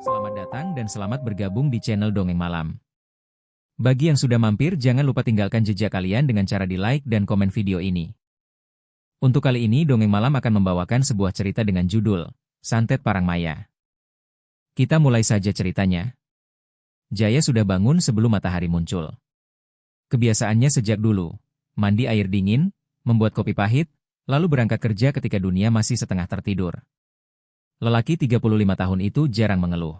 Selamat datang dan selamat bergabung di channel Dongeng Malam. Bagi yang sudah mampir, jangan lupa tinggalkan jejak kalian dengan cara di-like dan komen video ini. Untuk kali ini, Dongeng Malam akan membawakan sebuah cerita dengan judul Santet Parangmaya. Kita mulai saja ceritanya. Jaya sudah bangun sebelum matahari muncul. Kebiasaannya sejak dulu, mandi air dingin, membuat kopi pahit, lalu berangkat kerja ketika dunia masih setengah tertidur. Lelaki 35 tahun itu jarang mengeluh.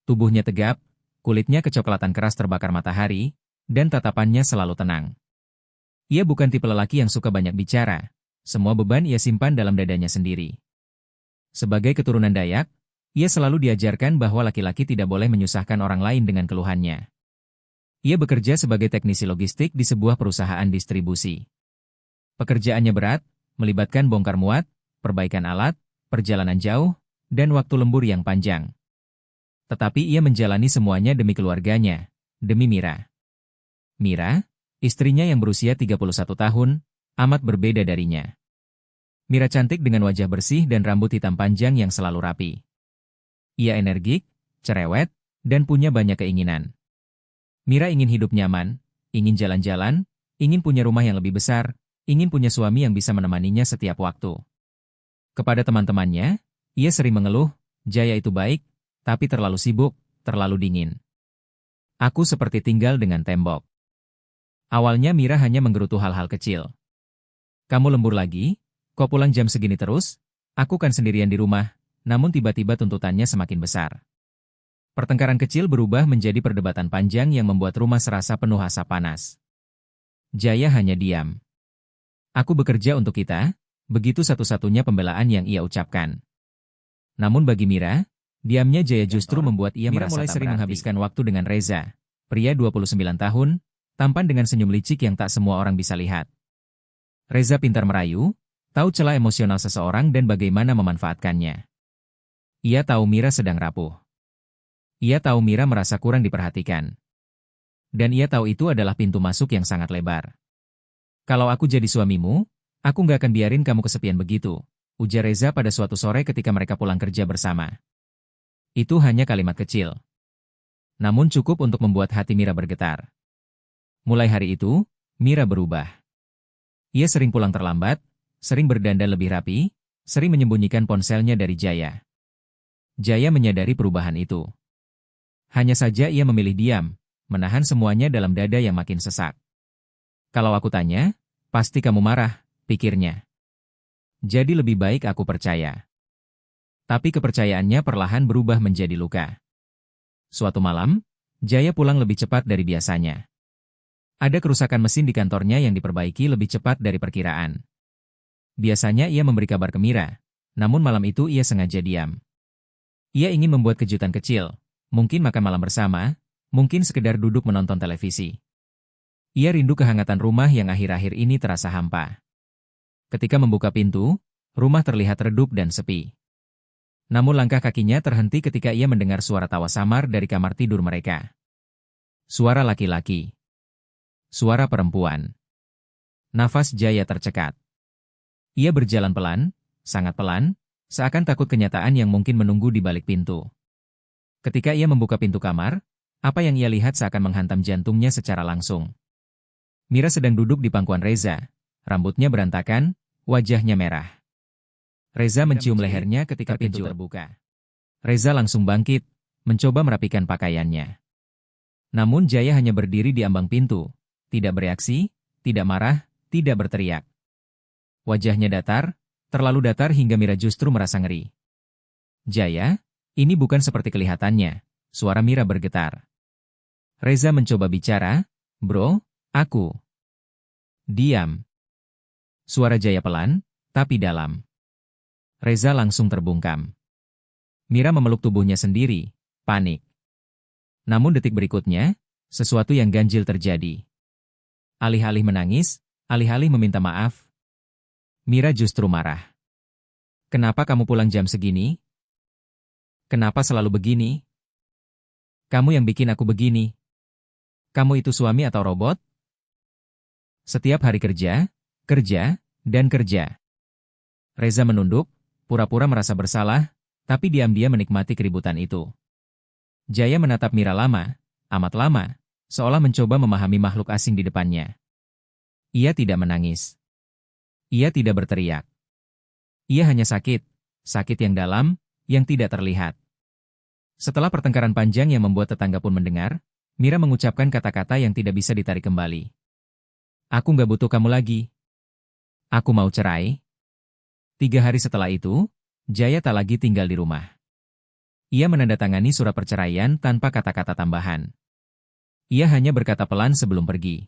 Tubuhnya tegap, kulitnya kecoklatan keras terbakar matahari, dan tatapannya selalu tenang. Ia bukan tipe lelaki yang suka banyak bicara, semua beban ia simpan dalam dadanya sendiri. Sebagai keturunan Dayak, ia selalu diajarkan bahwa laki-laki tidak boleh menyusahkan orang lain dengan keluhannya. Ia bekerja sebagai teknisi logistik di sebuah perusahaan distribusi. Pekerjaannya berat, melibatkan bongkar muat, perbaikan alat, perjalanan jauh, dan waktu lembur yang panjang. Tetapi ia menjalani semuanya demi keluarganya, demi Mira. Mira, istrinya yang berusia 31 tahun, amat berbeda darinya. Mira cantik dengan wajah bersih dan rambut hitam panjang yang selalu rapi. Ia energik, cerewet, dan punya banyak keinginan. Mira ingin hidup nyaman, ingin jalan-jalan, ingin punya rumah yang lebih besar, ingin punya suami yang bisa menemaninya setiap waktu. Kepada teman-temannya, ia sering mengeluh, Jaya itu baik, tapi terlalu sibuk, terlalu dingin. Aku seperti tinggal dengan tembok. Awalnya Mira hanya menggerutu hal-hal kecil. Kamu lembur lagi? Kok pulang jam segini terus? Aku kan sendirian di rumah, namun tiba-tiba tuntutannya semakin besar. Pertengkaran kecil berubah menjadi perdebatan panjang yang membuat rumah serasa penuh asap panas. Jaya hanya diam. Aku bekerja untuk kita. Begitu satu-satunya pembelaan yang ia ucapkan. Namun bagi Mira, diamnya Jaya justru membuat ia merasa mulai sering menghabiskan waktu dengan Reza, pria 29 tahun, tampan dengan senyum licik yang tak semua orang bisa lihat. Reza pintar merayu, tahu celah emosional seseorang dan bagaimana memanfaatkannya. Ia tahu Mira sedang rapuh. Ia tahu Mira merasa kurang diperhatikan. Dan ia tahu itu adalah pintu masuk yang sangat lebar. Kalau aku jadi suamimu, aku nggak akan biarin kamu kesepian begitu, ujar Reza pada suatu sore ketika mereka pulang kerja bersama. Itu hanya kalimat kecil. Namun cukup untuk membuat hati Mira bergetar. Mulai hari itu, Mira berubah. Ia sering pulang terlambat, sering berdandan lebih rapi, sering menyembunyikan ponselnya dari Jaya. Jaya menyadari perubahan itu. Hanya saja ia memilih diam, menahan semuanya dalam dada yang makin sesak. Kalau aku tanya, pasti kamu marah, pikirnya. Jadi lebih baik aku percaya. Tapi kepercayaannya perlahan berubah menjadi luka. Suatu malam, Jaya pulang lebih cepat dari biasanya. Ada kerusakan mesin di kantornya yang diperbaiki lebih cepat dari perkiraan. Biasanya ia memberi kabar ke Mira, namun malam itu ia sengaja diam. Ia ingin membuat kejutan kecil, mungkin makan malam bersama, mungkin sekedar duduk menonton televisi. Ia rindu kehangatan rumah yang akhir-akhir ini terasa hampa. Ketika membuka pintu, rumah terlihat redup dan sepi. Namun langkah kakinya terhenti ketika ia mendengar suara tawa samar dari kamar tidur mereka. Suara laki-laki. Suara perempuan. Nafas Jaya tercekat. Ia berjalan pelan, sangat pelan, seakan takut kenyataan yang mungkin menunggu di balik pintu. Ketika ia membuka pintu kamar, apa yang ia lihat seakan menghantam jantungnya secara langsung. Mira sedang duduk di pangkuan Reza. Rambutnya berantakan, wajahnya merah. Reza mencium lehernya ketika pintu terbuka. Reza langsung bangkit, mencoba merapikan pakaiannya. Namun Jaya hanya berdiri di ambang pintu, tidak bereaksi, tidak marah, tidak berteriak. Wajahnya datar, terlalu datar hingga Mira justru merasa ngeri. Jaya, ini bukan seperti kelihatannya, suara Mira bergetar. Reza mencoba bicara, bro, aku. Diam. Suara Jaya pelan, tapi dalam. Reza langsung terbungkam. Mira memeluk tubuhnya sendiri, panik. Namun detik berikutnya, sesuatu yang ganjil terjadi. Alih-alih menangis, alih-alih meminta maaf, Mira justru marah. Kenapa kamu pulang jam segini? Kenapa selalu begini? Kamu yang bikin aku begini. Kamu itu suami atau robot? Setiap hari kerja, dan kerja. Reza menunduk, pura-pura merasa bersalah, tapi diam-diam menikmati keributan itu. Jaya menatap Mira lama, amat lama, seolah mencoba memahami makhluk asing di depannya. Ia tidak menangis. Ia tidak berteriak. Ia hanya sakit, sakit yang dalam, yang tidak terlihat. Setelah pertengkaran panjang yang membuat tetangga pun mendengar, Mira mengucapkan kata-kata yang tidak bisa ditarik kembali. Aku nggak butuh kamu lagi. Aku mau cerai. 3 hari setelah itu, Jaya tak lagi tinggal di rumah. Ia menandatangani surat perceraian tanpa kata-kata tambahan. Ia hanya berkata pelan sebelum pergi.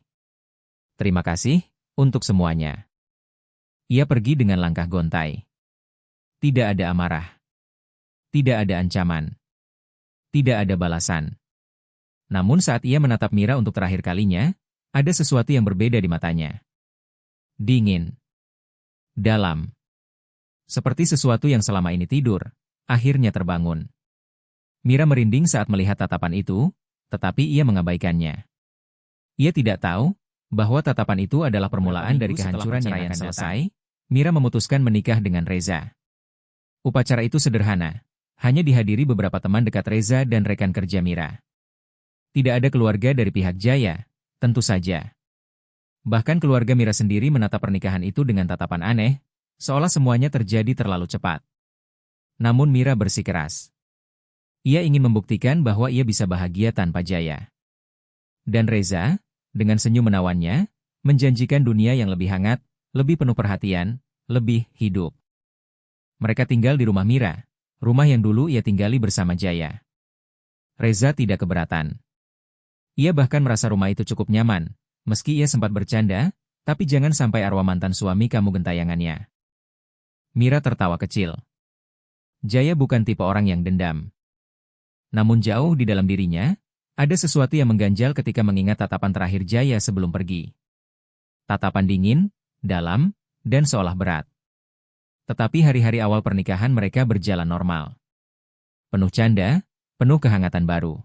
Terima kasih untuk semuanya. Ia pergi dengan langkah gontai. Tidak ada amarah. Tidak ada ancaman. Tidak ada balasan. Namun saat ia menatap Mira untuk terakhir kalinya, ada sesuatu yang berbeda di matanya. Dingin. Dalam. Seperti sesuatu yang selama ini tidur, akhirnya terbangun. Mira merinding saat melihat tatapan itu, tetapi ia mengabaikannya. Ia tidak tahu bahwa tatapan itu adalah permulaan dari kehancuran yang akan selesai. Mira memutuskan menikah dengan Reza. Upacara itu sederhana, hanya dihadiri beberapa teman dekat Reza dan rekan kerja Mira. Tidak ada keluarga dari pihak Jaya, tentu saja. Bahkan keluarga Mira sendiri menatap pernikahan itu dengan tatapan aneh, seolah semuanya terjadi terlalu cepat. Namun Mira bersikeras. Ia ingin membuktikan bahwa ia bisa bahagia tanpa Jaya. Dan Reza, dengan senyum menawannya, menjanjikan dunia yang lebih hangat, lebih penuh perhatian, lebih hidup. Mereka tinggal di rumah Mira, rumah yang dulu ia tinggali bersama Jaya. Reza tidak keberatan. Ia bahkan merasa rumah itu cukup nyaman, meski ia sempat bercanda, tapi jangan sampai arwah mantan suami kamu gentayangannya. Mira tertawa kecil. Jaya bukan tipe orang yang dendam. Namun jauh di dalam dirinya, ada sesuatu yang mengganjal ketika mengingat tatapan terakhir Jaya sebelum pergi. Tatapan dingin, dalam, dan seolah berat. Tetapi hari-hari awal pernikahan mereka berjalan normal. Penuh canda, penuh kehangatan baru.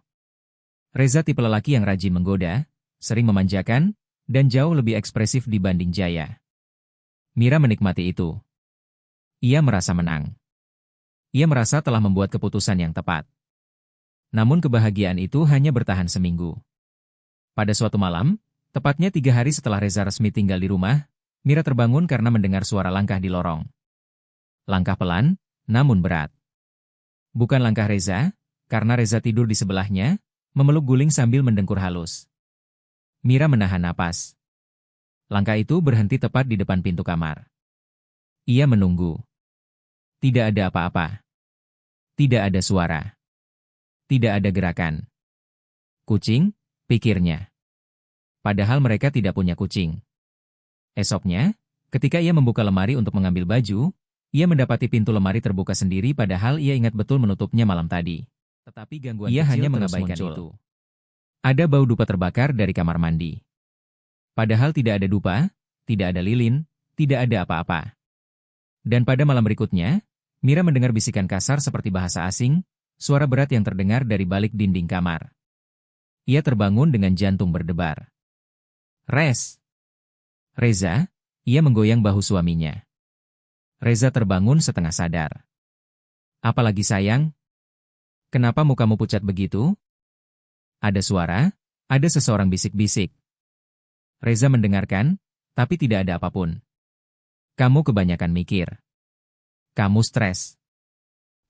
Reza tipe lelaki yang rajin menggoda, sering memanjakan, dan jauh lebih ekspresif dibanding Jaya. Mira menikmati itu. Ia merasa menang. Ia merasa telah membuat keputusan yang tepat. Namun kebahagiaan itu hanya bertahan seminggu. Pada suatu malam, tepatnya 3 hari setelah Reza resmi tinggal di rumah, Mira terbangun karena mendengar suara langkah di lorong. Langkah pelan, namun berat. Bukan langkah Reza, karena Reza tidur di sebelahnya, memeluk guling sambil mendengkur halus. Mira menahan napas. Langkah itu berhenti tepat di depan pintu kamar. Ia menunggu. Tidak ada apa-apa. Tidak ada suara. Tidak ada gerakan. Kucing, pikirnya. Padahal mereka tidak punya kucing. Esoknya, ketika ia membuka lemari untuk mengambil baju, ia mendapati pintu lemari terbuka sendiri padahal ia ingat betul menutupnya malam tadi. Tetapi gangguan ia hanya mengabaikan itu. Ada bau dupa terbakar dari kamar mandi. Padahal tidak ada dupa, tidak ada lilin, tidak ada apa-apa. Dan pada malam berikutnya, Mira mendengar bisikan kasar seperti bahasa asing, suara berat yang terdengar dari balik dinding kamar. Ia terbangun dengan jantung berdebar. Reza, ia menggoyang bahu suaminya. Reza terbangun setengah sadar. Apalagi sayang? Kenapa mukamu pucat begitu? Ada suara, ada seseorang bisik-bisik. Reza mendengarkan, tapi tidak ada apapun. Kamu kebanyakan mikir. Kamu stres.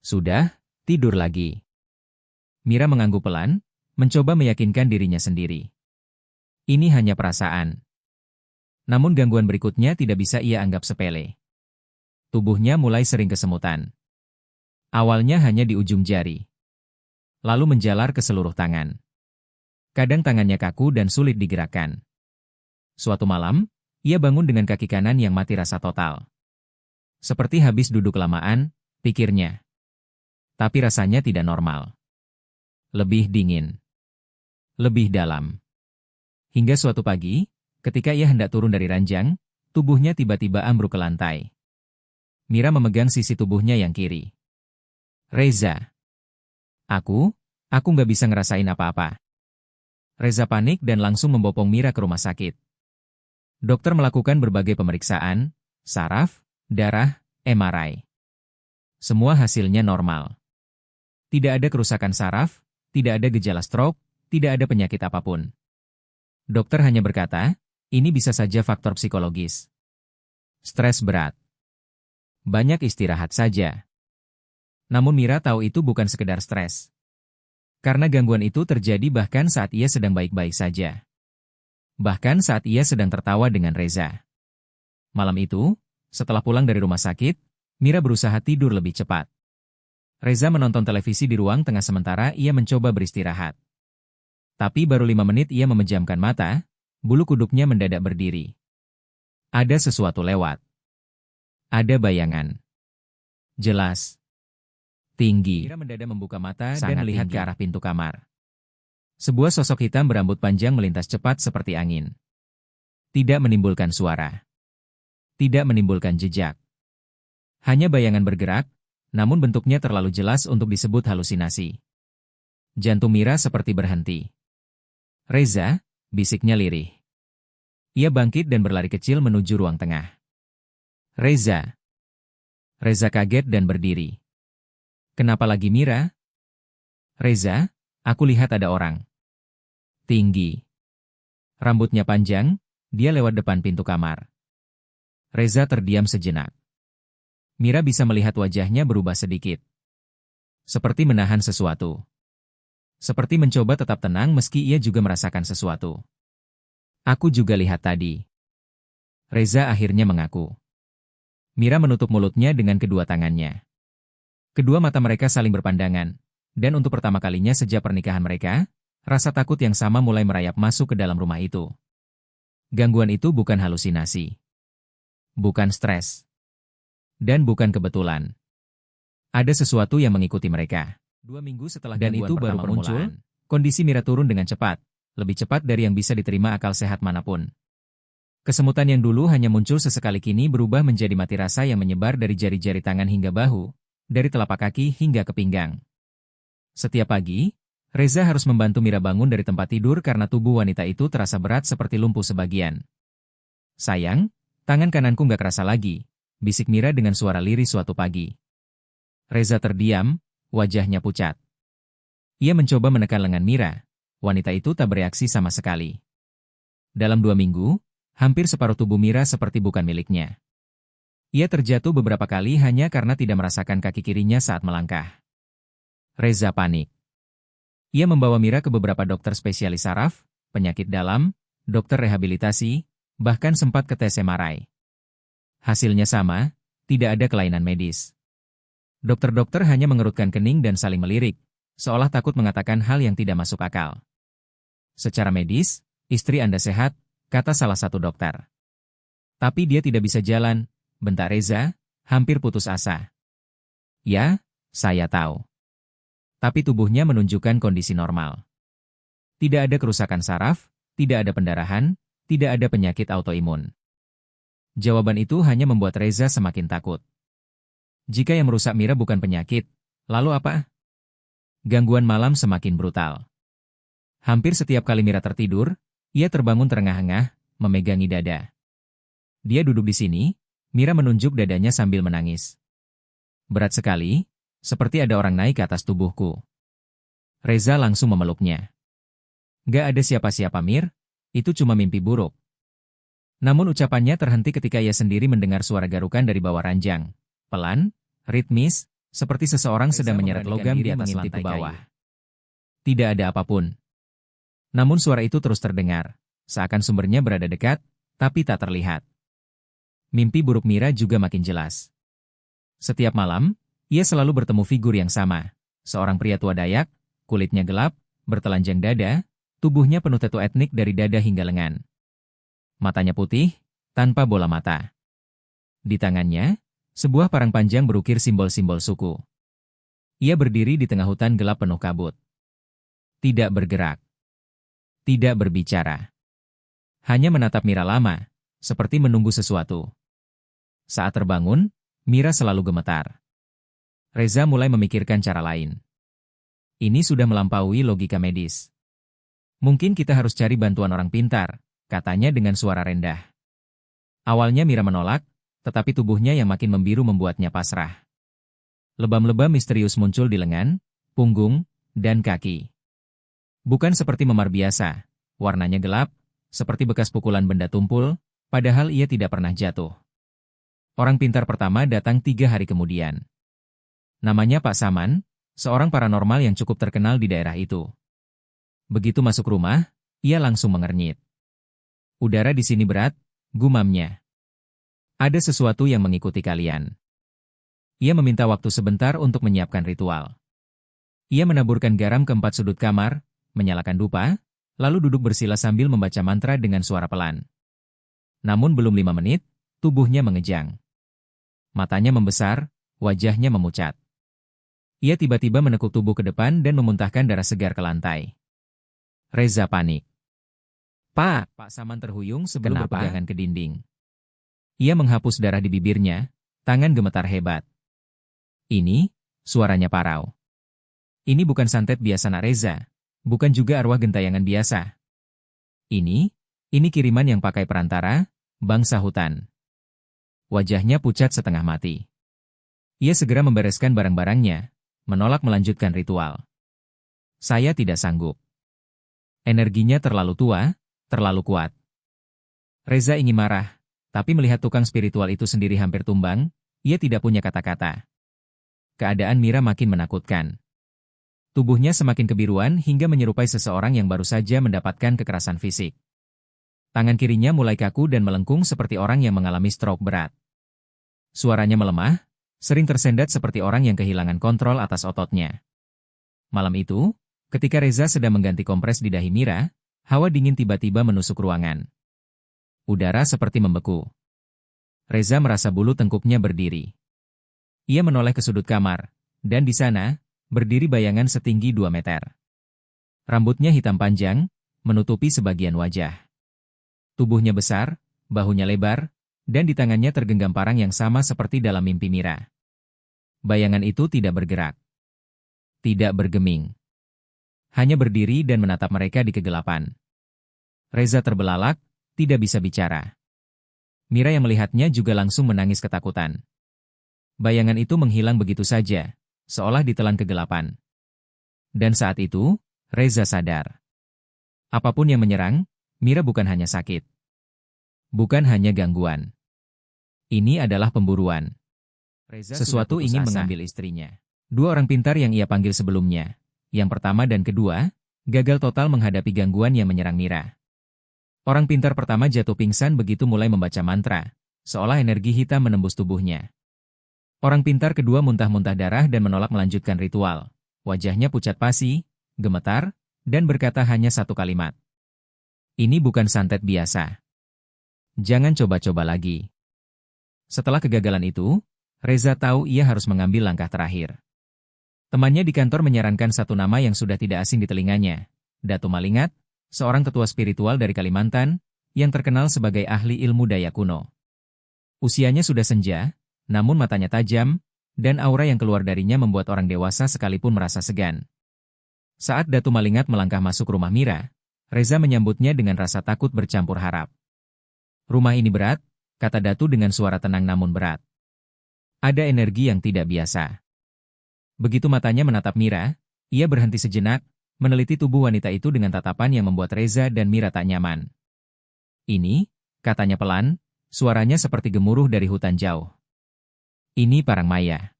Sudah, tidur lagi. Mira mengangguk pelan, mencoba meyakinkan dirinya sendiri. Ini hanya perasaan. Namun gangguan berikutnya tidak bisa ia anggap sepele. Tubuhnya mulai sering kesemutan. Awalnya hanya di ujung jari. Lalu menjalar ke seluruh tangan. Kadang tangannya kaku dan sulit digerakkan. Suatu malam, ia bangun dengan kaki kanan yang mati rasa total. Seperti habis duduk kelamaan, pikirnya. Tapi rasanya tidak normal. Lebih dingin. Lebih dalam. Hingga suatu pagi, ketika ia hendak turun dari ranjang, tubuhnya tiba-tiba ambruk ke lantai. Mira memegang sisi tubuhnya yang kiri. Reza. Aku nggak bisa ngerasain apa-apa. Reza panik dan langsung membopong Mira ke rumah sakit. Dokter melakukan berbagai pemeriksaan, saraf, darah, MRI. Semua hasilnya normal. Tidak ada kerusakan saraf, tidak ada gejala stroke, tidak ada penyakit apapun. Dokter hanya berkata, ini bisa saja faktor psikologis. Stres berat. Banyak istirahat saja. Namun Mira tahu itu bukan sekedar stres. Karena gangguan itu terjadi bahkan saat ia sedang baik-baik saja. Bahkan saat ia sedang tertawa dengan Reza. Malam itu, setelah pulang dari rumah sakit, Mira berusaha tidur lebih cepat. Reza menonton televisi di ruang tengah sementara ia mencoba beristirahat. Tapi baru 5 menit ia memejamkan mata, bulu kuduknya mendadak berdiri. Ada sesuatu lewat. Ada bayangan. Jelas. Tinggi. Mira mendadak membuka mata dan melihat ke arah pintu kamar. Sebuah sosok hitam berambut panjang melintas cepat seperti angin. Tidak menimbulkan suara. Tidak menimbulkan jejak. Hanya bayangan bergerak, namun bentuknya terlalu jelas untuk disebut halusinasi. Jantung Mira seperti berhenti. Reza, bisiknya lirih. Ia bangkit dan berlari kecil menuju ruang tengah. Reza. Reza kaget dan berdiri. Kenapa lagi Mira? Reza, aku lihat ada orang. Tinggi. Rambutnya panjang, dia lewat depan pintu kamar. Reza terdiam sejenak. Mira bisa melihat wajahnya berubah sedikit. Seperti menahan sesuatu. Seperti mencoba tetap tenang meski ia juga merasakan sesuatu. Aku juga lihat tadi. Reza akhirnya mengaku. Mira menutup mulutnya dengan kedua tangannya. Kedua mata mereka saling berpandangan, dan untuk pertama kalinya sejak pernikahan mereka, rasa takut yang sama mulai merayap masuk ke dalam rumah itu. Gangguan itu bukan halusinasi. Bukan stres. Dan bukan kebetulan. Ada sesuatu yang mengikuti mereka. 2 minggu setelah dan itu baru muncul, kondisi Mira turun dengan cepat, lebih cepat dari yang bisa diterima akal sehat manapun. Kesemutan yang dulu hanya muncul sesekali kini berubah menjadi mati rasa yang menyebar dari jari-jari tangan hingga bahu, dari telapak kaki hingga ke pinggang. Setiap pagi, Reza harus membantu Mira bangun dari tempat tidur karena tubuh wanita itu terasa berat seperti lumpuh sebagian. Sayang, tangan kananku nggak kerasa lagi, bisik Mira dengan suara lirih suatu pagi. Reza terdiam, wajahnya pucat. Ia mencoba menekan lengan Mira. Wanita itu tak bereaksi sama sekali. Dalam 2 minggu, hampir separuh tubuh Mira seperti bukan miliknya. Ia terjatuh beberapa kali hanya karena tidak merasakan kaki kirinya saat melangkah. Reza panik. Ia membawa Mira ke beberapa dokter spesialis saraf, penyakit dalam, dokter rehabilitasi, bahkan sempat ke tes MRI. Hasilnya sama, tidak ada kelainan medis. Dokter-dokter hanya mengerutkan kening dan saling melirik, seolah takut mengatakan hal yang tidak masuk akal. Secara medis, istri Anda sehat, kata salah satu dokter. Tapi dia tidak bisa jalan, bentak Reza, hampir putus asa. Ya, saya tahu. Tapi tubuhnya menunjukkan kondisi normal. Tidak ada kerusakan saraf, tidak ada pendarahan, tidak ada penyakit autoimun. Jawaban itu hanya membuat Reza semakin takut. Jika yang merusak Mira bukan penyakit, lalu apa? Gangguan malam semakin brutal. Hampir setiap kali Mira tertidur, ia terbangun terengah-engah, memegangi dada. Dia duduk di sini, Mira menunjuk dadanya sambil menangis. Berat sekali, seperti ada orang naik ke atas tubuhku. Reza langsung memeluknya. Gak ada siapa-siapa Mir, itu cuma mimpi buruk. Namun ucapannya terhenti ketika ia sendiri mendengar suara garukan dari bawah ranjang. Pelan, ritmis, seperti seseorang sedang menyeret logam di atas lantai bawah. Tidak ada apapun. Namun suara itu terus terdengar, seakan sumbernya berada dekat, tapi tak terlihat. Mimpi buruk Mira juga makin jelas. Setiap malam, ia selalu bertemu figur yang sama. Seorang pria tua Dayak, kulitnya gelap, bertelanjang dada, tubuhnya penuh tatu etnik dari dada hingga lengan. Matanya putih, tanpa bola mata. Di tangannya, sebuah parang panjang berukir simbol-simbol suku. Ia berdiri di tengah hutan gelap penuh kabut. Tidak bergerak. Tidak berbicara. Hanya menatap Mira lama, seperti menunggu sesuatu. Saat terbangun, Mira selalu gemetar. Reza mulai memikirkan cara lain. Ini sudah melampaui logika medis. Mungkin kita harus cari bantuan orang pintar, katanya dengan suara rendah. Awalnya Mira menolak, tetapi tubuhnya yang makin membiru membuatnya pasrah. Lebam-lebam misterius muncul di lengan, punggung, dan kaki. Bukan seperti memar biasa, warnanya gelap, seperti bekas pukulan benda tumpul, padahal ia tidak pernah jatuh. Orang pintar pertama datang 3 hari kemudian. Namanya Pak Saman, seorang paranormal yang cukup terkenal di daerah itu. Begitu masuk rumah, ia langsung mengernyit. Udara di sini berat, gumamnya. Ada sesuatu yang mengikuti kalian. Ia meminta waktu sebentar untuk menyiapkan ritual. Ia menaburkan garam ke 4 sudut kamar, menyalakan dupa, lalu duduk bersila sambil membaca mantra dengan suara pelan. Namun belum 5 menit, tubuhnya mengejang. Matanya membesar, wajahnya memucat. Ia tiba-tiba menekuk tubuh ke depan dan memuntahkan darah segar ke lantai. Reza panik. Pak Saman terhuyung sebelum berpegangan ke dinding. Ia menghapus darah di bibirnya, tangan gemetar hebat. Ini, suaranya parau. Ini bukan santet biasa Nak Reza, bukan juga arwah gentayangan biasa. Ini kiriman yang pakai perantara, bangsa hutan. Wajahnya pucat setengah mati. Ia segera membereskan barang-barangnya, menolak melanjutkan ritual. Saya tidak sanggup. Energinya terlalu tua, terlalu kuat. Reza ingin marah, tapi melihat tukang spiritual itu sendiri hampir tumbang, ia tidak punya kata-kata. Keadaan Mira makin menakutkan. Tubuhnya semakin kebiruan hingga menyerupai seseorang yang baru saja mendapatkan kekerasan fisik. Tangan kirinya mulai kaku dan melengkung seperti orang yang mengalami stroke berat. Suaranya melemah, sering tersendat seperti orang yang kehilangan kontrol atas ototnya. Malam itu, ketika Reza sedang mengganti kompres di dahi Mira, hawa dingin tiba-tiba menusuk ruangan. Udara seperti membeku. Reza merasa bulu tengkuknya berdiri. Ia menoleh ke sudut kamar, dan di sana, berdiri bayangan setinggi 2 meter. Rambutnya hitam panjang, menutupi sebagian wajah. Tubuhnya besar, bahunya lebar, dan di tangannya tergenggam parang yang sama seperti dalam mimpi Mira. Bayangan itu tidak bergerak. Tidak bergeming. Hanya berdiri dan menatap mereka di kegelapan. Reza terbelalak, tidak bisa bicara. Mira yang melihatnya juga langsung menangis ketakutan. Bayangan itu menghilang begitu saja, seolah ditelan kegelapan. Dan saat itu, Reza sadar. Apapun yang menyerang, Mira bukan hanya sakit. Bukan hanya gangguan. Ini adalah pemburuan. Sesuatu ingin mengambil istrinya. 2 orang pintar yang ia panggil sebelumnya, yang pertama dan kedua, gagal total menghadapi gangguan yang menyerang Mira. Orang pintar pertama jatuh pingsan begitu mulai membaca mantra, seolah energi hitam menembus tubuhnya. Orang pintar kedua muntah-muntah darah dan menolak melanjutkan ritual. Wajahnya pucat pasi, gemetar, dan berkata hanya satu kalimat. Ini bukan santet biasa. Jangan coba-coba lagi. Setelah kegagalan itu, Reza tahu ia harus mengambil langkah terakhir. Temannya di kantor menyarankan satu nama yang sudah tidak asing di telinganya, Datu Malingat, seorang tetua spiritual dari Kalimantan, yang terkenal sebagai ahli ilmu daya kuno. Usianya sudah senja, namun matanya tajam, dan aura yang keluar darinya membuat orang dewasa sekalipun merasa segan. Saat Datu Malingat melangkah masuk rumah Mira, Reza menyambutnya dengan rasa takut bercampur harap. Rumah ini berat, kata Datu dengan suara tenang namun berat. Ada energi yang tidak biasa. Begitu matanya menatap Mira, ia berhenti sejenak, meneliti tubuh wanita itu dengan tatapan yang membuat Reza dan Mira tak nyaman. Ini, katanya pelan, suaranya seperti gemuruh dari hutan jauh. Ini Parang Maya.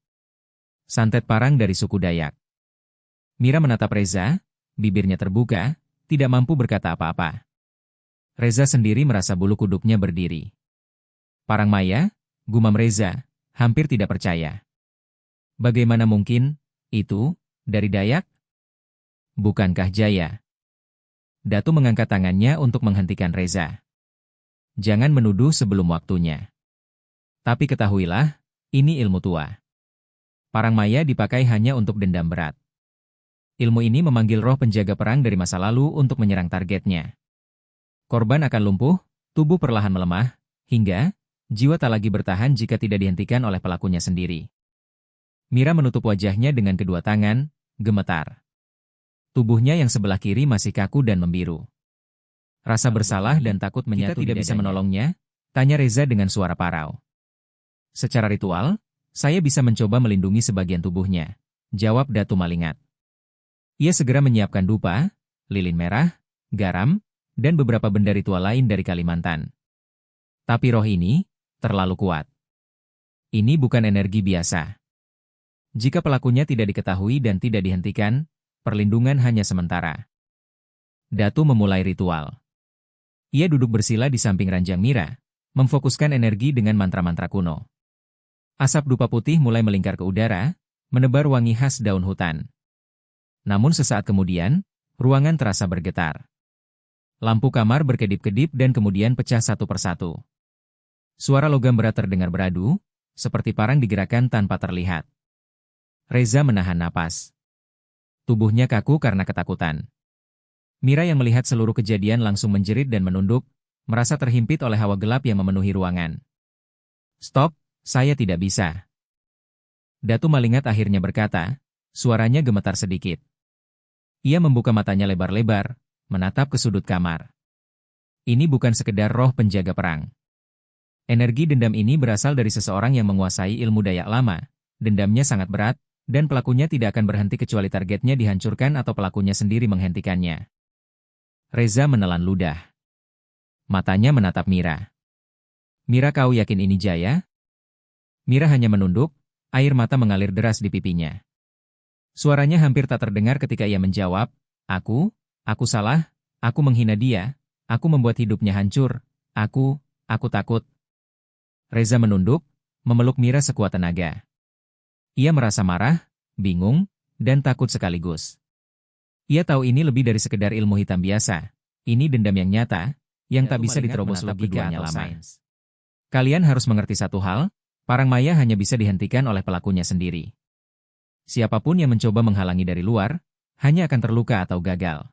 Santet parang dari suku Dayak. Mira menatap Reza, bibirnya terbuka, tidak mampu berkata apa-apa. Reza sendiri merasa bulu kuduknya berdiri. Parang Maya, gumam Reza, hampir tidak percaya. Bagaimana mungkin, itu, dari Dayak? Bukankah Jaya? Datu mengangkat tangannya untuk menghentikan Reza. Jangan menuduh sebelum waktunya. Tapi ketahuilah, ini ilmu tua. Parang Maya dipakai hanya untuk dendam berat. Ilmu ini memanggil roh penjaga perang dari masa lalu untuk menyerang targetnya. Korban akan lumpuh, tubuh perlahan melemah, hingga jiwa tak lagi bertahan jika tidak dihentikan oleh pelakunya sendiri. Mira menutup wajahnya dengan kedua tangan, gemetar. Tubuhnya yang sebelah kiri masih kaku dan membiru. Rasa bersalah dan takut menyatu tidak bisa menolongnya, tanya Reza dengan suara parau. Secara ritual, saya bisa mencoba melindungi sebagian tubuhnya, jawab Datu Malingat. Ia segera menyiapkan dupa, lilin merah, garam, dan beberapa benda ritual lain dari Kalimantan. Tapi roh ini terlalu kuat. Ini bukan energi biasa. Jika pelakunya tidak diketahui dan tidak dihentikan, perlindungan hanya sementara. Datu memulai ritual. Ia duduk bersila di samping ranjang Mira, memfokuskan energi dengan mantra-mantra kuno. Asap dupa putih mulai melingkar ke udara, menebar wangi khas daun hutan. Namun sesaat kemudian, ruangan terasa bergetar. Lampu kamar berkedip-kedip dan kemudian pecah satu persatu. Suara logam berat terdengar beradu, seperti parang digerakkan tanpa terlihat. Reza menahan napas. Tubuhnya kaku karena ketakutan. Mira yang melihat seluruh kejadian langsung menjerit dan menunduk, merasa terhimpit oleh hawa gelap yang memenuhi ruangan. "Stop, saya tidak bisa." Datu Malingat akhirnya berkata, suaranya gemetar sedikit. Ia membuka matanya lebar-lebar, menatap ke sudut kamar. Ini bukan sekedar roh penjaga perang. Energi dendam ini berasal dari seseorang yang menguasai ilmu Dayak lama. Dendamnya sangat berat, dan pelakunya tidak akan berhenti kecuali targetnya dihancurkan atau pelakunya sendiri menghentikannya. Reza menelan ludah. Matanya menatap Mira. "Mira, kau yakin ini Jaya?" Mira hanya menunduk, air mata mengalir deras di pipinya. Suaranya hampir tak terdengar ketika ia menjawab, Aku salah, aku menghina dia, aku membuat hidupnya hancur, aku takut." Reza menunduk, memeluk Mira sekuat tenaga. Ia merasa marah, bingung, dan takut sekaligus. Ia tahu ini lebih dari sekedar ilmu hitam biasa. Ini dendam yang nyata, yang tak bisa diterobos logika atau sains. Kalian harus mengerti satu hal, Parang Maya hanya bisa dihentikan oleh pelakunya sendiri. Siapapun yang mencoba menghalangi dari luar, hanya akan terluka atau gagal.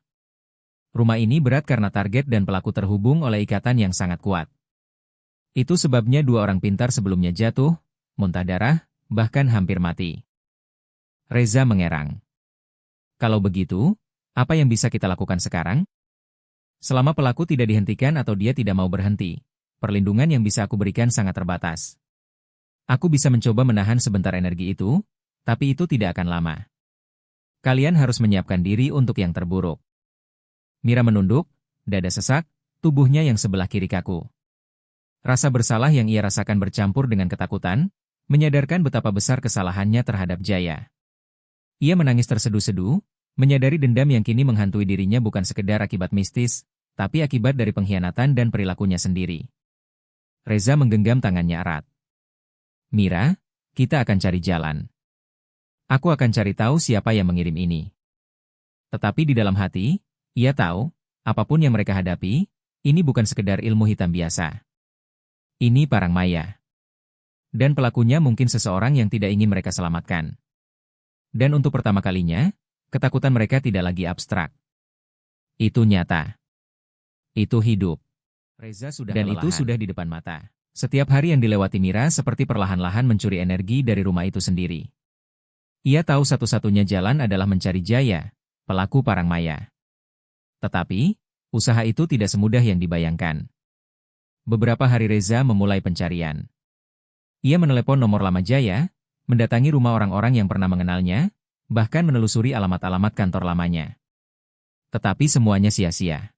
Rumah ini berat karena target dan pelaku terhubung oleh ikatan yang sangat kuat. Itu sebabnya dua orang pintar sebelumnya jatuh, muntah darah, bahkan hampir mati. Reza mengerang. Kalau begitu, apa yang bisa kita lakukan sekarang? Selama pelaku tidak dihentikan atau dia tidak mau berhenti, perlindungan yang bisa aku berikan sangat terbatas. Aku bisa mencoba menahan sebentar energi itu, tapi itu tidak akan lama. Kalian harus menyiapkan diri untuk yang terburuk. Mira menunduk, dada sesak, tubuhnya yang sebelah kiri kaku. Rasa bersalah yang ia rasakan bercampur dengan ketakutan, menyadarkan betapa besar kesalahannya terhadap Jaya. Ia menangis terseduh-seduh, menyadari dendam yang kini menghantui dirinya bukan sekedar akibat mistis, tapi akibat dari pengkhianatan dan perilakunya sendiri. Reza menggenggam tangannya erat. "Mira, kita akan cari jalan. Aku akan cari tahu siapa yang mengirim ini." Tetapi di dalam hati, ia tahu, apapun yang mereka hadapi, ini bukan sekedar ilmu hitam biasa. Ini Parang Maya. Dan pelakunya mungkin seseorang yang tidak ingin mereka selamatkan. Dan untuk pertama kalinya, ketakutan mereka tidak lagi abstrak. Itu nyata. Itu hidup. Dan itu sudah di depan mata. Setiap hari yang dilewati Mira seperti perlahan-lahan mencuri energi dari rumah itu sendiri. Ia tahu satu-satunya jalan adalah mencari Jaya, pelaku Parang Maya. Tetapi, usaha itu tidak semudah yang dibayangkan. Beberapa hari Reza memulai pencarian. Ia menelepon nomor lama Jaya, mendatangi rumah orang-orang yang pernah mengenalnya, bahkan menelusuri alamat-alamat kantor lamanya. Tetapi semuanya sia-sia.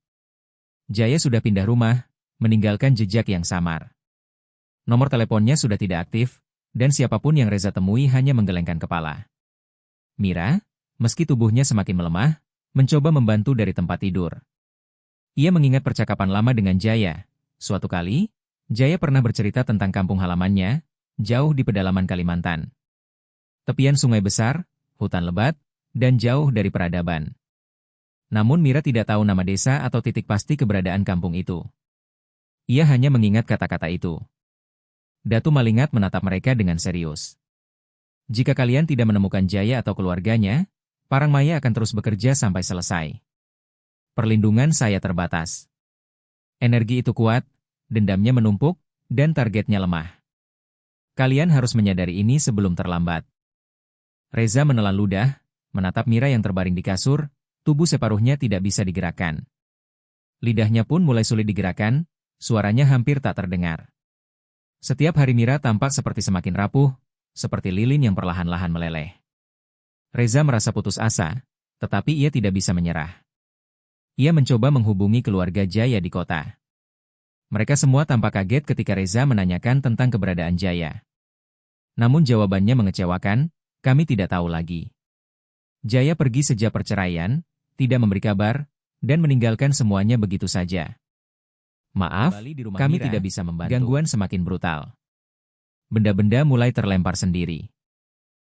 Jaya sudah pindah rumah, meninggalkan jejak yang samar. Nomor teleponnya sudah tidak aktif, dan siapapun yang Reza temui hanya menggelengkan kepala. Mira, meski tubuhnya semakin melemah, mencoba membantu dari tempat tidur. Ia mengingat percakapan lama dengan Jaya. Suatu kali, Jaya pernah bercerita tentang kampung halamannya, jauh di pedalaman Kalimantan. Tepian sungai besar, hutan lebat, dan jauh dari peradaban. Namun Mira tidak tahu nama desa atau titik pasti keberadaan kampung itu. Ia hanya mengingat kata-kata itu. Datu Malingat menatap mereka dengan serius. "Jika kalian tidak menemukan Jaya atau keluarganya, Parang Maya akan terus bekerja sampai selesai. Perlindungan saya terbatas. Energi itu kuat, dendamnya menumpuk, dan targetnya lemah. Kalian harus menyadari ini sebelum terlambat." Reza menelan ludah, menatap Mira yang terbaring di kasur, tubuh separuhnya tidak bisa digerakkan. Lidahnya pun mulai sulit digerakkan, suaranya hampir tak terdengar. Setiap hari Mira tampak seperti semakin rapuh, seperti lilin yang perlahan-lahan meleleh. Reza merasa putus asa, Tetapi ia tidak bisa menyerah. Ia mencoba menghubungi keluarga Jaya di kota. Mereka semua tampak kaget ketika Reza menanyakan tentang keberadaan Jaya. Namun jawabannya mengecewakan, kami tidak tahu lagi. Jaya pergi sejak perceraian, tidak memberi kabar, dan meninggalkan semuanya begitu saja. Maaf, kami tidak bisa membantu. Gangguan semakin brutal. Benda-benda mulai terlempar sendiri.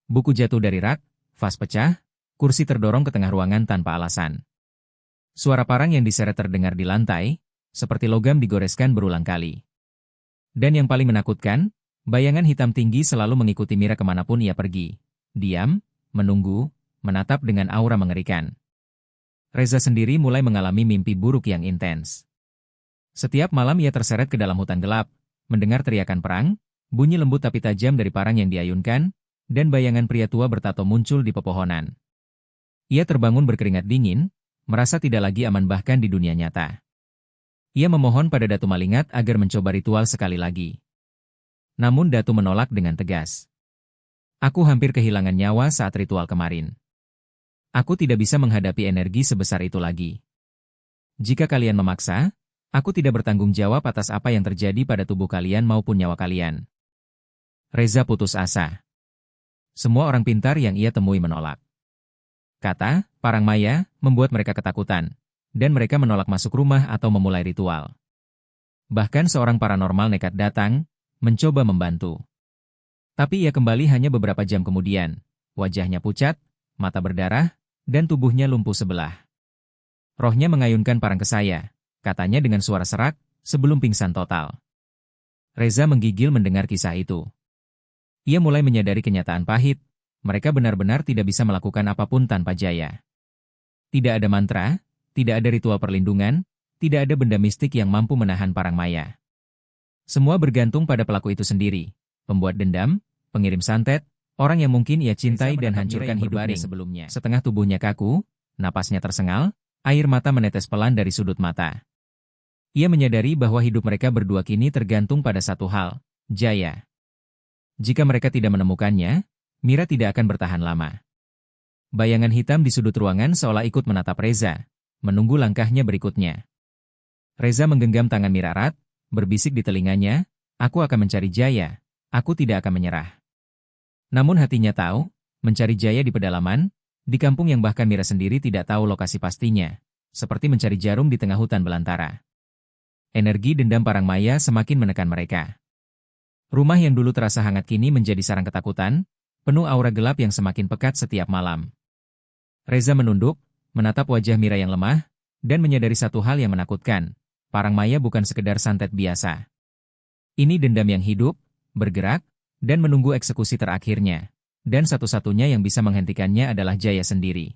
Buku jatuh dari rak, vas pecah, kursi terdorong ke tengah ruangan tanpa alasan. Suara parang yang diseret terdengar di lantai, seperti logam digoreskan berulang kali. Dan yang paling menakutkan, bayangan hitam tinggi selalu mengikuti Mira kemanapun ia pergi. Diam, menunggu, menatap dengan aura mengerikan. Reza sendiri mulai mengalami mimpi buruk yang intens. Setiap malam ia terseret ke dalam hutan gelap, mendengar teriakan perang, bunyi lembut tapi tajam dari parang yang diayunkan, dan bayangan pria tua bertato muncul di pepohonan. Ia terbangun berkeringat dingin, merasa tidak lagi aman bahkan di dunia nyata. Ia memohon pada Datu Malingat agar mencoba ritual sekali lagi. Namun Datu menolak dengan tegas. Aku hampir kehilangan nyawa saat ritual kemarin. Aku tidak bisa menghadapi energi sebesar itu lagi. Jika kalian memaksa, aku tidak bertanggung jawab atas apa yang terjadi pada tubuh kalian maupun nyawa kalian. Reza putus asa. Semua orang pintar yang ia temui menolak. Kata, parang maya, membuat mereka ketakutan, dan mereka menolak masuk rumah atau memulai ritual. Bahkan seorang paranormal nekat datang, mencoba membantu. Tapi ia kembali hanya beberapa jam kemudian, wajahnya pucat, mata berdarah, dan tubuhnya lumpuh sebelah. Rohnya mengayunkan parang ke saya, katanya dengan suara serak, sebelum pingsan total. Reza menggigil mendengar kisah itu. Ia mulai menyadari kenyataan pahit, mereka benar-benar tidak bisa melakukan apapun tanpa Jaya. Tidak ada mantra, tidak ada ritual perlindungan, tidak ada benda mistik yang mampu menahan parang maya. Semua bergantung pada pelaku itu sendiri, pembuat dendam, pengirim santet, orang yang mungkin ia cintai dan hancurkan hidupnya sebelumnya. Setengah tubuhnya kaku, napasnya tersengal, air mata menetes pelan dari sudut mata. Ia menyadari bahwa hidup mereka berdua kini tergantung pada satu hal, Jaya. Jika mereka tidak menemukannya, Mira tidak akan bertahan lama. Bayangan hitam di sudut ruangan seolah ikut menatap Reza, menunggu langkahnya berikutnya. Reza menggenggam tangan Mira erat, berbisik di telinganya, aku akan mencari Jaya, aku tidak akan menyerah. Namun hatinya tahu, mencari Jaya di pedalaman, di kampung yang bahkan Mira sendiri tidak tahu lokasi pastinya, seperti mencari jarum di tengah hutan belantara. Energi dendam parang maya semakin menekan mereka. Rumah yang dulu terasa hangat kini menjadi sarang ketakutan, penuh aura gelap yang semakin pekat setiap malam. Reza menunduk, menatap wajah Mira yang lemah, dan menyadari satu hal yang menakutkan, parang maya bukan sekedar santet biasa. Ini dendam yang hidup, bergerak, dan menunggu eksekusi terakhirnya, dan satu-satunya yang bisa menghentikannya adalah Jaya sendiri.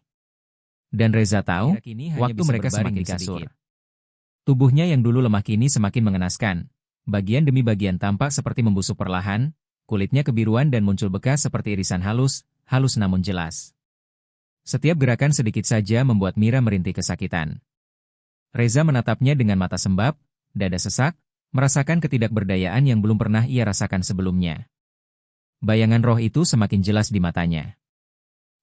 Dan Reza tahu, waktu mereka semakin di kasur. Tubuhnya yang dulu lemah kini semakin mengenaskan, bagian demi bagian tampak seperti membusuk perlahan, kulitnya kebiruan dan muncul bekas seperti irisan halus, halus namun jelas. Setiap gerakan sedikit saja membuat Mira merintih kesakitan. Reza menatapnya dengan mata sembab, dada sesak, merasakan ketidakberdayaan yang belum pernah ia rasakan sebelumnya. Bayangan roh itu semakin jelas di matanya.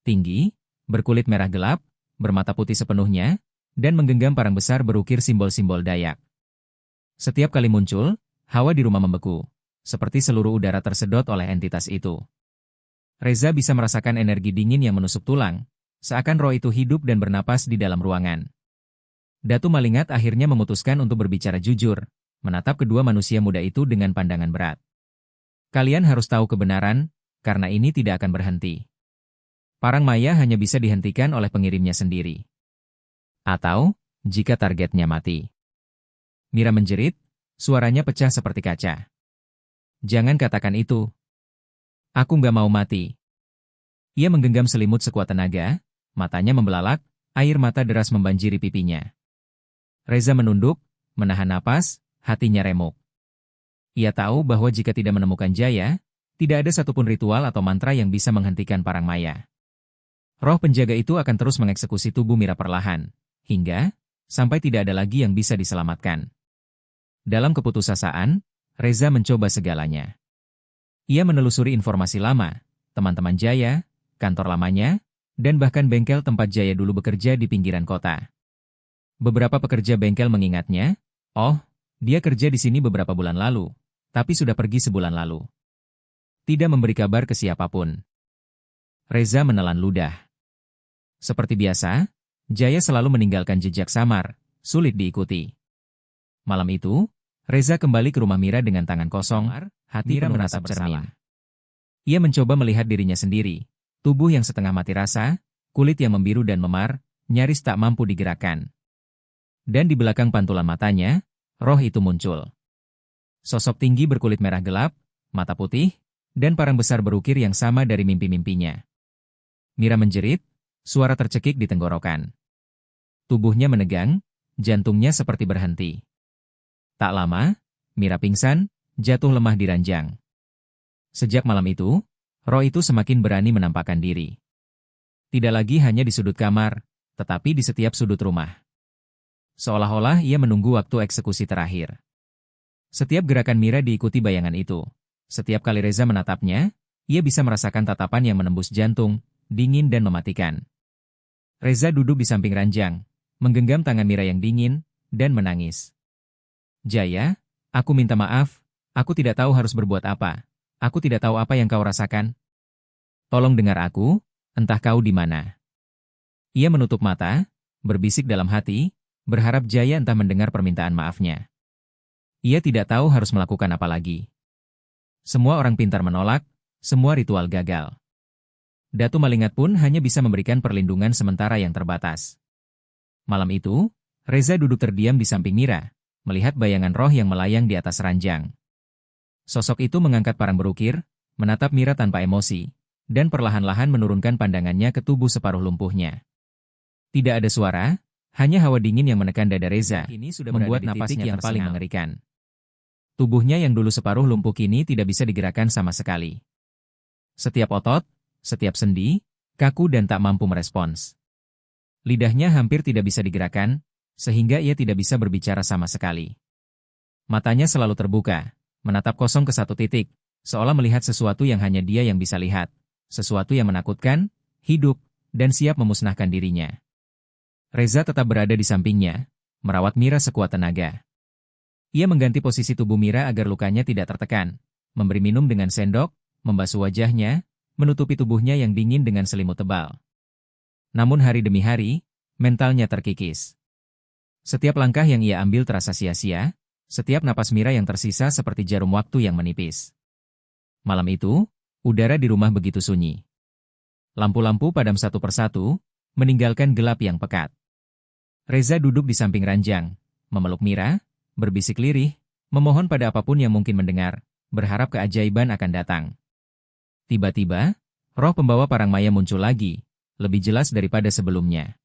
Tinggi, berkulit merah gelap, bermata putih sepenuhnya, dan menggenggam parang besar berukir simbol-simbol Dayak. Setiap kali muncul, hawa di rumah membeku, seperti seluruh udara tersedot oleh entitas itu. Reza bisa merasakan energi dingin yang menusuk tulang, seakan roh itu hidup dan bernapas di dalam ruangan. Datu Malingat akhirnya memutuskan untuk berbicara jujur, menatap kedua manusia muda itu dengan pandangan berat. Kalian harus tahu kebenaran, karena ini tidak akan berhenti. Parang maya hanya bisa dihentikan oleh pengirimnya sendiri. Atau, jika targetnya mati. Mira menjerit, suaranya pecah seperti kaca. Jangan katakan itu. Aku nggak mau mati. Ia menggenggam selimut sekuat tenaga, matanya membelalak, air mata deras membanjiri pipinya. Reza menunduk, menahan napas, hatinya remuk. Ia tahu bahwa jika tidak menemukan Jaya, tidak ada satupun ritual atau mantra yang bisa menghentikan parang maya. Roh penjaga itu akan terus mengeksekusi tubuh Mira perlahan, hingga sampai tidak ada lagi yang bisa diselamatkan. Dalam keputusasaan, Reza mencoba segalanya. Ia menelusuri informasi lama, teman-teman Jaya, kantor lamanya, dan bahkan bengkel tempat Jaya dulu bekerja di pinggiran kota. Beberapa pekerja bengkel mengingatnya, "Oh, dia kerja di sini beberapa bulan lalu, tapi sudah pergi sebulan lalu." Tidak memberi kabar ke siapapun. Reza menelan ludah. Seperti biasa, Jaya selalu meninggalkan jejak samar, sulit diikuti. Malam itu, Reza kembali ke rumah Mira dengan tangan kosong, hati penuh rasa cermin. Ia mencoba melihat dirinya sendiri, tubuh yang setengah mati rasa, kulit yang membiru dan memar, nyaris tak mampu digerakkan. Dan di belakang pantulan matanya, roh itu muncul. Sosok tinggi berkulit merah gelap, mata putih, dan parang besar berukir yang sama dari mimpi-mimpinya. Mira menjerit, suara tercekik di tenggorokan. Tubuhnya menegang, jantungnya seperti berhenti. Tak lama, Mira pingsan, jatuh lemah di ranjang. Sejak malam itu, roh itu semakin berani menampakkan diri. Tidak lagi hanya di sudut kamar, tetapi di setiap sudut rumah. Seolah-olah ia menunggu waktu eksekusi terakhir. Setiap gerakan Mira diikuti bayangan itu. Setiap kali Reza menatapnya, ia bisa merasakan tatapan yang menembus jantung, dingin dan mematikan. Reza duduk di samping ranjang, menggenggam tangan Mira yang dingin, dan menangis. "Jaya, aku minta maaf, aku tidak tahu harus berbuat apa. Aku tidak tahu apa yang kau rasakan. Tolong dengar aku, entah kau di mana." Ia menutup mata, berbisik dalam hati, berharap Jaya entah mendengar permintaan maafnya. Ia tidak tahu harus melakukan apa lagi. Semua orang pintar menolak, semua ritual gagal. Datu Malingat pun hanya bisa memberikan perlindungan sementara yang terbatas. Malam itu, Reza duduk terdiam di samping Mira, melihat bayangan roh yang melayang di atas ranjang. Sosok itu mengangkat parang berukir, menatap Mira tanpa emosi, dan perlahan-lahan menurunkan pandangannya ke tubuh separuh lumpuhnya. Tidak ada suara, hanya hawa dingin yang menekan dada Reza, membuat napasnya yang paling mengerikan. Tubuhnya yang dulu separuh lumpuh kini tidak bisa digerakkan sama sekali. Setiap otot, setiap sendi, kaku dan tak mampu merespons. Lidahnya hampir tidak bisa digerakkan, sehingga ia tidak bisa berbicara sama sekali. Matanya selalu terbuka, menatap kosong ke satu titik, seolah melihat sesuatu yang hanya dia yang bisa lihat, sesuatu yang menakutkan, hidup, dan siap memusnahkan dirinya. Reza tetap berada di sampingnya, merawat Mira sekuat tenaga. Ia mengganti posisi tubuh Mira agar lukanya tidak tertekan, memberi minum dengan sendok, membasuh wajahnya, menutupi tubuhnya yang dingin dengan selimut tebal. Namun hari demi hari, mentalnya terkikis. Setiap langkah yang ia ambil terasa sia-sia, setiap napas Mira yang tersisa seperti jarum waktu yang menipis. Malam itu, udara di rumah begitu sunyi. Lampu-lampu padam satu persatu, meninggalkan gelap yang pekat. Reza duduk di samping ranjang, memeluk Mira, berbisik lirih, memohon pada apapun yang mungkin mendengar, berharap keajaiban akan datang. Tiba-tiba, roh pembawa parang maya muncul lagi, lebih jelas daripada sebelumnya.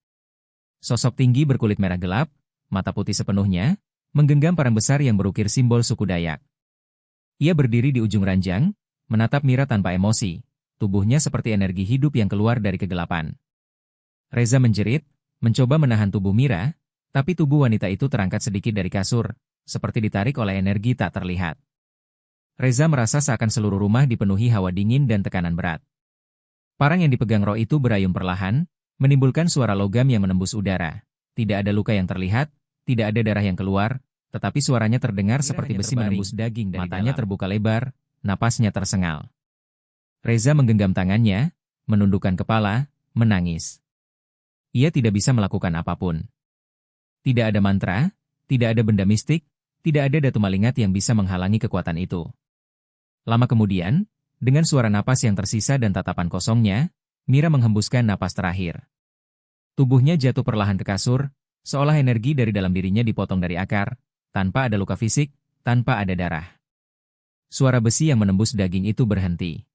Sosok tinggi berkulit merah gelap, mata putih sepenuhnya, menggenggam parang besar yang berukir simbol suku Dayak. Ia berdiri di ujung ranjang, menatap Mira tanpa emosi, tubuhnya seperti energi hidup yang keluar dari kegelapan. Reza menjerit, mencoba menahan tubuh Mira, tapi tubuh wanita itu terangkat sedikit dari kasur, seperti ditarik oleh energi tak terlihat. Reza merasa seakan seluruh rumah dipenuhi hawa dingin dan tekanan berat. Parang yang dipegang roh itu berayun perlahan, menimbulkan suara logam yang menembus udara. Tidak ada luka yang terlihat, tidak ada darah yang keluar, tetapi suaranya terdengar seperti besi menembus daging dari matanya dalam. Terbuka lebar, napasnya tersengal. Reza menggenggam tangannya, menundukkan kepala, menangis. Ia tidak bisa melakukan apapun. Tidak ada mantra, tidak ada benda mistik, tidak ada Datu Malingat yang bisa menghalangi kekuatan itu. Lama kemudian, dengan suara napas yang tersisa dan tatapan kosongnya, Mira menghembuskan napas terakhir. Tubuhnya jatuh perlahan ke kasur, seolah energi dari dalam dirinya dipotong dari akar, tanpa ada luka fisik, tanpa ada darah. Suara besi yang menembus daging itu berhenti.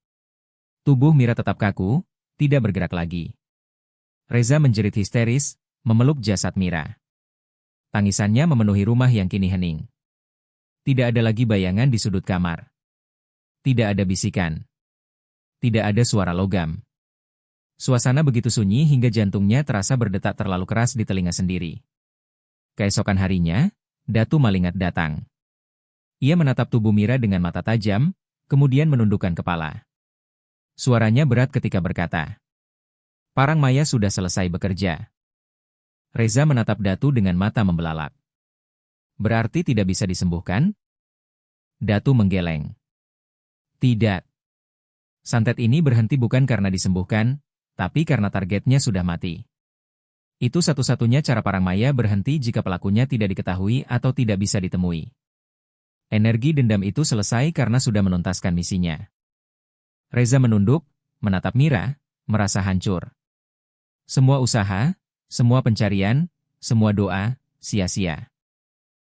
Tubuh Mira tetap kaku, tidak bergerak lagi. Reza menjerit histeris, memeluk jasad Mira. Tangisannya memenuhi rumah yang kini hening. Tidak ada lagi bayangan di sudut kamar. Tidak ada bisikan. Tidak ada suara logam. Suasana begitu sunyi hingga jantungnya terasa berdetak terlalu keras di telinga sendiri. Keesokan harinya, Datu Malingat datang. Ia menatap tubuh Mira dengan mata tajam, kemudian menundukkan kepala. Suaranya berat ketika berkata, Parang Maya sudah selesai bekerja. Reza menatap Datu dengan mata membelalak. Berarti tidak bisa disembuhkan? Datu menggeleng. Tidak. Santet ini berhenti bukan karena disembuhkan, tapi karena targetnya sudah mati. Itu satu-satunya cara Parang Maya berhenti jika pelakunya tidak diketahui atau tidak bisa ditemui. Energi dendam itu selesai karena sudah menuntaskan misinya. Reza menunduk, menatap Mira, merasa hancur. Semua usaha, semua pencarian, semua doa, sia-sia.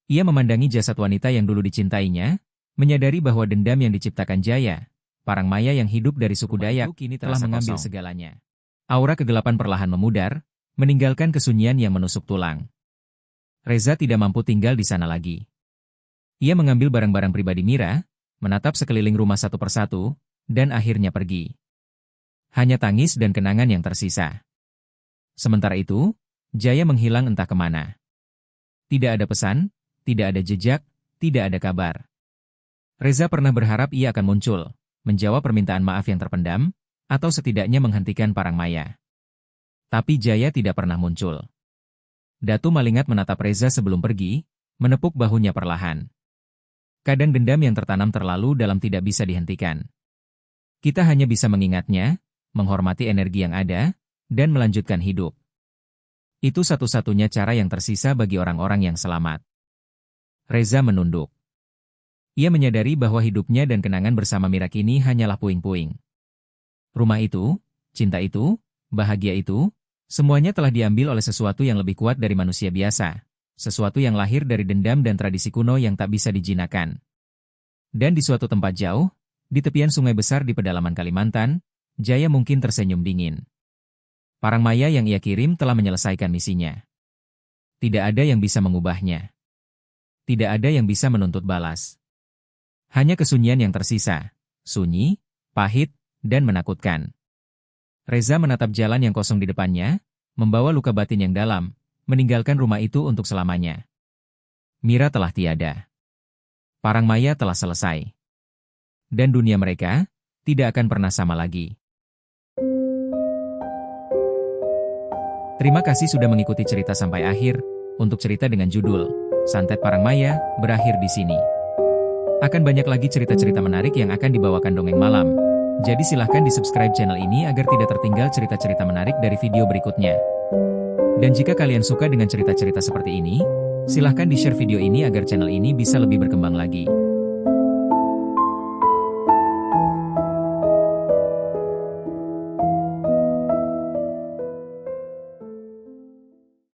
Ia memandangi jasad wanita yang dulu dicintainya, menyadari bahwa dendam yang diciptakan Jaya, Parang Maya yang hidup dari suku Dayak, kini telah mengambil segalanya. Aura kegelapan perlahan memudar, meninggalkan kesunyian yang menusuk tulang. Reza tidak mampu tinggal di sana lagi. Ia mengambil barang-barang pribadi Mira, menatap sekeliling rumah satu persatu, dan akhirnya pergi. Hanya tangis dan kenangan yang tersisa. Sementara itu, Jaya menghilang entah kemana. Tidak ada pesan, tidak ada jejak, tidak ada kabar. Reza pernah berharap ia akan muncul, menjawab permintaan maaf yang terpendam, atau setidaknya menghentikan Parang Maya. Tapi Jaya tidak pernah muncul. Datu Malingat menatap Reza sebelum pergi, menepuk bahunya perlahan. Kadang dendam yang tertanam terlalu dalam tidak bisa dihentikan. Kita hanya bisa mengingatnya, menghormati energi yang ada, dan melanjutkan hidup. Itu satu-satunya cara yang tersisa bagi orang-orang yang selamat. Reza menunduk. Ia menyadari bahwa hidupnya dan kenangan bersama Mira kini hanyalah puing-puing. Rumah itu, cinta itu, bahagia itu, semuanya telah diambil oleh sesuatu yang lebih kuat dari manusia biasa. Sesuatu yang lahir dari dendam dan tradisi kuno yang tak bisa dijinakan. Dan di suatu tempat jauh, di tepian sungai besar di pedalaman Kalimantan, Jaya mungkin tersenyum dingin. Parang Maya yang ia kirim telah menyelesaikan misinya. Tidak ada yang bisa mengubahnya. Tidak ada yang bisa menuntut balas. Hanya kesunyian yang tersisa, sunyi, pahit, dan menakutkan. Reza menatap jalan yang kosong di depannya, membawa luka batin yang dalam, meninggalkan rumah itu untuk selamanya. Mira telah tiada. Parang Maya telah selesai. Dan dunia mereka tidak akan pernah sama lagi. Terima kasih sudah mengikuti cerita sampai akhir. Untuk cerita dengan judul Santet Parang Maya berakhir di sini. Akan banyak lagi cerita-cerita menarik yang akan dibawakan Dongeng Malam. Jadi silahkan di-subscribe channel ini agar tidak tertinggal cerita-cerita menarik dari video berikutnya. Dan jika kalian suka dengan cerita-cerita seperti ini, silahkan di-share video ini agar channel ini bisa lebih berkembang lagi.